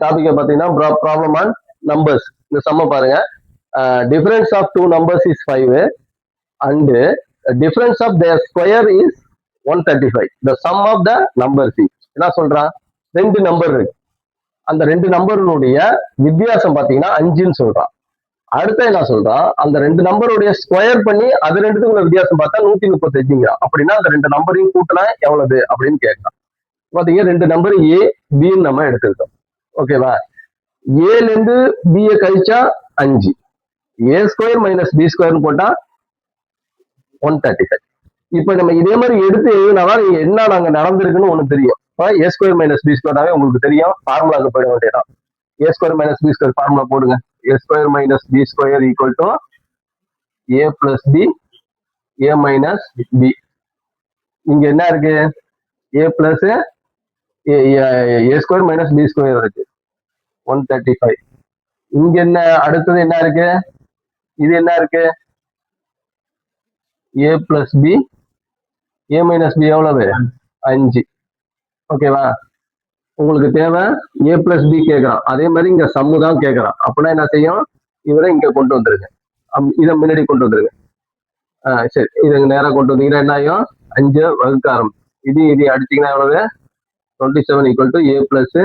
டாபிக்கை பார்த்தீங்கன்னா problem on numbers. இந்த சம்ம பாருங்க. Difference of two numbers is 5 and difference of their square is 135. The sum of the numbers is என்ன சொல்றான்? ரெண்டு நம்பர் இருக்கு, அந்த ரெண்டு நம்பருடைய வித்தியாசம் பாத்தீங்கன்னா 5ன்னு சொல்றான். அடுத்த என்ன சொல்றான்? அந்த ரெண்டு நம்பருடைய ஸ்கொயர் பண்ணி அது ரெண்டுத்துக்குள்ள வித்தியாசம் பார்த்தா 135. அப்படின்னா அந்த ரெண்டு நம்பரையும் கூட்டினா எவ்வளவு அப்படின்னு கேட்கலாம். பாத்தீங்கன்னா ரெண்டு நம்பர் ஏ பின்னு நம்ம எடுத்துக்கிட்டோம். ஓகேவா? ஏல இருந்து பியை கழிச்சா 5, ஏ ஸ்கொயர் மைனஸ் பி ஸ்கொயர்னு போட்டா 135. இப்ப நம்ம இதே மாதிரி எடுத்து எழுதினாதான் நீங்க என்ன நாங்க நடந்திருக்குன்னு ஒண்ணு தெரியும். ஏ ஸ்கொயர் மைனஸ் பி ஸ்கொயராவே உங்களுக்கு தெரியும். ஃபார்முலாக்கு போயிட வேண்டியதான். A square minus B square formula போடுங்க. A square minus B square equal to A plus B A minus B. இங்க என்ன இருக்கு? A plus A square minus B square இருக்கு, 135. இங்க என்ன அடுத்தது என்ன இருக்கு? இது என்ன இருக்கு? A plus B A minus B எவ்வளவு? 5. ஓகேவா? உங்களுக்கு தேவை ஏ பிளஸ் பி கேட்கறான், அதே மாதிரி இங்க சம்மு தான் கேட்கறான். அப்படின்னா என்ன செய்யும்? இவரை இங்க கொண்டு வந்துருங்க, இதை முன்னாடி கொண்டு வந்துருங்க. சரி, இதை நேரம் கொண்டு வந்தீங்கன்னா என்ன ஆகும்? 5 வகுக்க ஆரம்பிச்சு இது அடிச்சீங்கன்னா எவ்வளவு? 27 ஈக்குவல் டு ஏ பிளஸ்